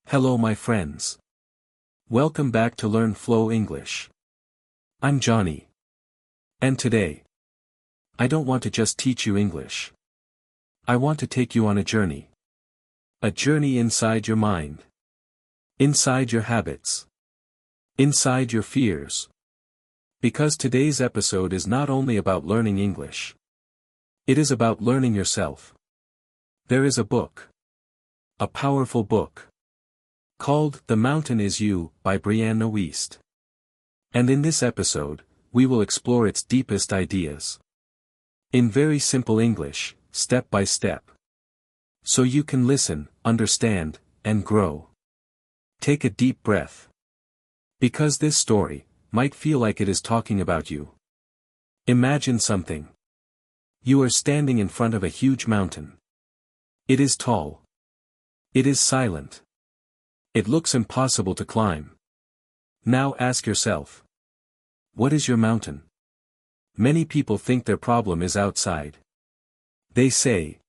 Hello my friends. Welcome back to Learn Flow English. I'm Johnny. And today, I don't want to just teach you English. I want to take you on a journey. A journey inside your mind. Inside your habits. Inside your fears. Because today's episode is not only about learning English. It is about learning yourself. There is a book. A powerful book. Called The Mountain Is You by Brianna Wiest. And in this episode, we will explore its deepest ideas. In very simple English, step by step. So you can listen, understand, and grow. Take a deep breath. Because this story might feel like it is talking about you. Imagine something. You are standing in front of a huge mountain. It is tall. It is silent. It looks impossible to climb. Now ask yourself. What is your mountain? Many people think their problem is outside. They say,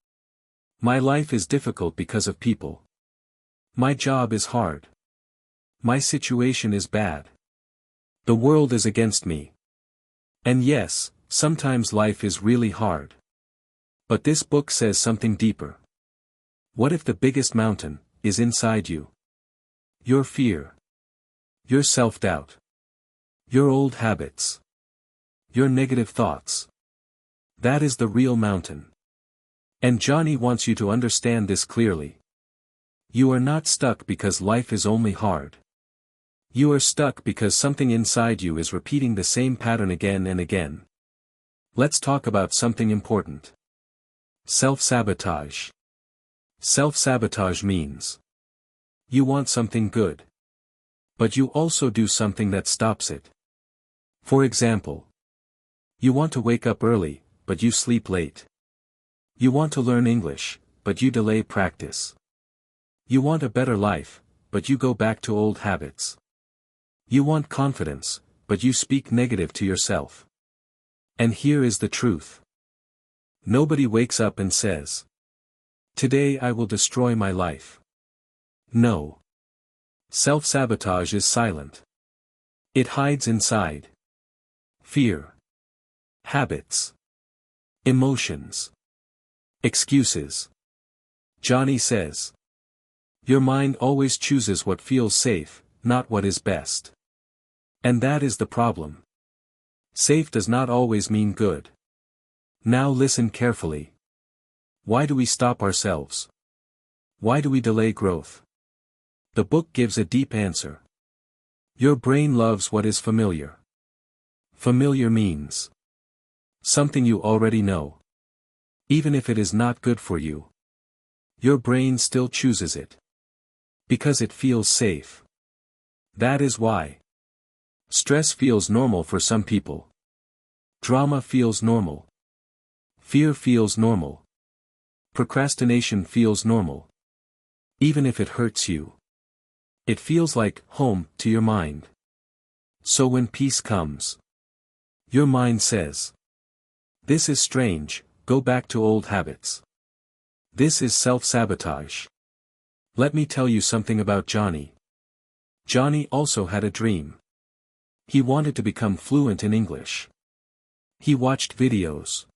my life is difficult because of people. My job is hard. My situation is bad. The world is against me. And yes, sometimes life is really hard. But this book says something deeper. What if the biggest mountain is inside you? Your fear. Your self-doubt. Your old habits. Your negative thoughts. That is the real mountain. And Johnny wants you to understand this clearly. You are not stuck because life is only hard. You are stuck because something inside you is repeating the same pattern again and again. Let's talk about something important. Self-sabotage. Self-sabotage means you want something good. But you also do something that stops it. For example, you want to wake up early, but you sleep late. You want to learn English, but you delay practice. You want a better life, but you go back to old habits. You want confidence, but you speak negative to yourself. And here is the truth. Nobody wakes up and says, today I will destroy my life. No. Self-sabotage is silent. It hides inside fear, habits, emotions, excuses. Johnny says, your mind always chooses what feels safe, not what is best. And that is the problem. Safe does not always mean good. Now listen carefully. Why do we stop ourselves? Why do we delay growth? The book gives a deep answer. Your brain loves what is familiar. Familiar means something you already know. Even if it is not good for you. Your brain still chooses it. Because it feels safe. That is why. Stress feels normal for some people. Drama feels normal. Fear feels normal. Procrastination feels normal. Even if it hurts you. It feels like home to your mind. So when peace comes, your mind says, this is strange, go back to old habits. This is self-sabotage. Let me tell you something about Johnny. Johnny also had a dream. He wanted to become fluent in English. He watched videos.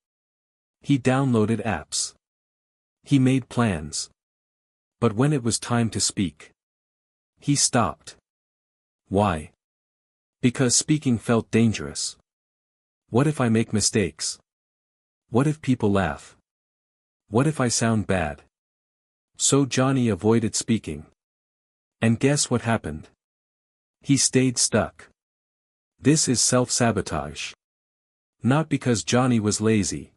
He downloaded apps. He made plans. But when it was time to speak, he stopped. Why? Because speaking felt dangerous. What if I make mistakes? What if people laugh? What if I sound bad? So Johnny avoided speaking. And guess what happened? He stayed stuck. This is self-sabotage. Not because Johnny was lazy.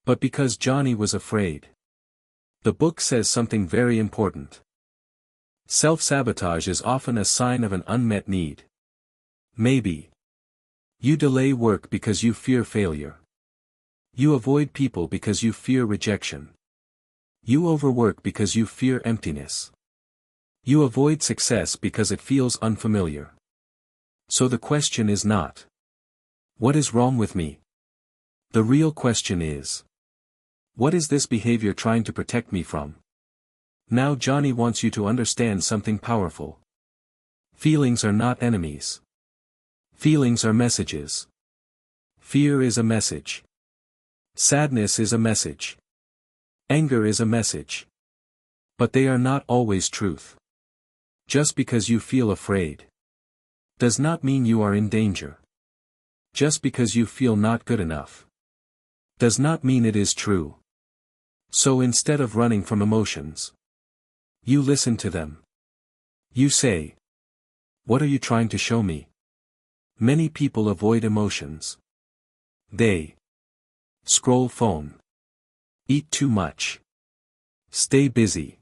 But because Johnny was afraid. The book says something very important. Self-sabotage is often a sign of an unmet need. Maybe you delay work because you fear failure. You avoid people because you fear rejection. You overwork because you fear emptiness. You avoid success because it feels unfamiliar. So the question is not, what is wrong with me? The real question is, what is this behavior trying to protect me from? Now Johnny wants you to understand something powerful. Feelings are not enemies. Feelings are messages. Fear is a message. Sadness is a message. Anger is a message. But they are not always truth. Just because you feel afraid does not mean you are in danger. Just because you feel not good enough does not mean it is true. So instead of running from emotions, you listen to them. You say, "What are you trying to show me?" Many people avoid emotions. They scroll phone, eat too much, stay busy,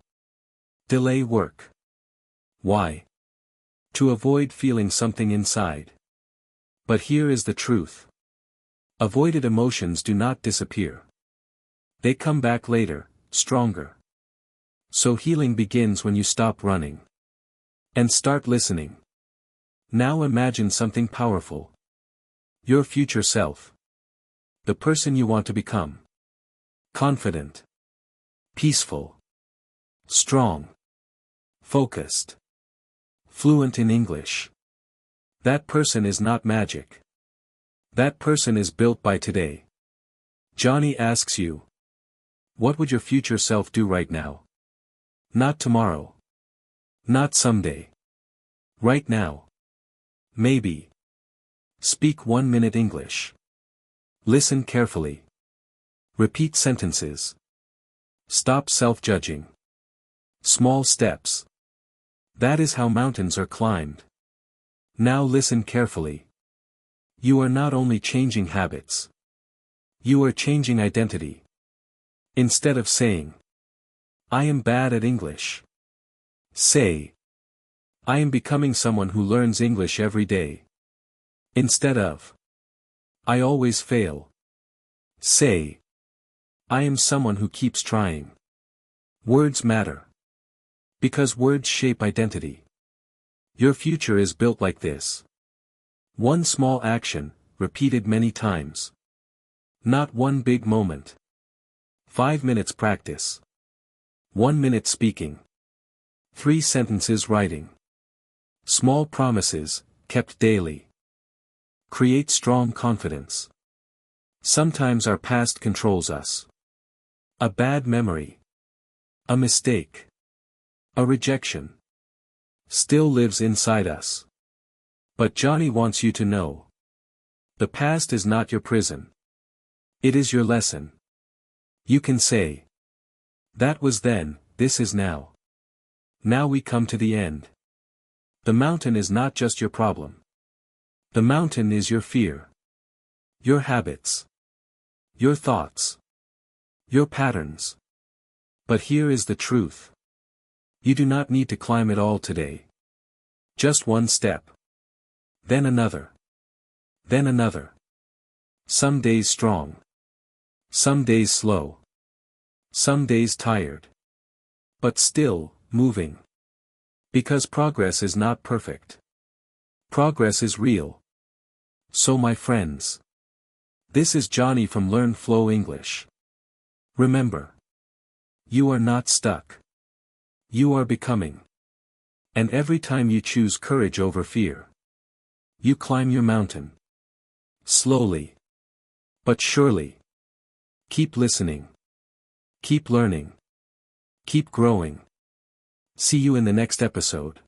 delay work. Why? To avoid feeling something inside. But here is the truth. Avoided emotions do not disappear. They come back later, stronger. So healing begins when you stop running and start listening. Now imagine something powerful. Your future self. The person you want to become. Confident. Peaceful. Strong. Focused. Fluent in English. That person is not magic. That person is built by today. Johnny asks you, what would your future self do right now? Not tomorrow. Not someday. Right now. Maybe. Speak 1 minute English. Listen carefully. Repeat sentences. Stop self-judging. Small steps. That is how mountains are climbed. Now listen carefully. You are not only changing habits. You are changing identity. Instead of saying, "I am bad at English," say, "I am becoming someone who learns English every day." Instead of, "I always fail," say, "I am someone who keeps trying." Words matter. Because words shape identity. Your future is built like this. One small action, repeated many times. Not one big moment. 5 minutes practice. 1 minute speaking. 3 sentences writing. Small promises, kept daily. Create strong confidence. Sometimes our past controls us. A bad memory. A mistake. A rejection. Still lives inside us. But Johnny wants you to know. The past is not your prison. It is your lesson. You can say, "That was then, this is now." Now we come to the end. The mountain is not just your problem. The mountain is your fear. Your habits. Your thoughts. Your patterns. But here is the truth. You do not need to climb it all today. Just one step. Then another. Then another. Some days strong. Some days slow. Some days tired. But still, moving. Because progress is not perfect. Progress is real. So my friends. This is Johnny from Learn Flow English. Remember. You are not stuck. You are becoming. And every time you choose courage over fear, you climb your mountain. Slowly. But surely. Keep listening. Keep learning. Keep growing. See you in the next episode.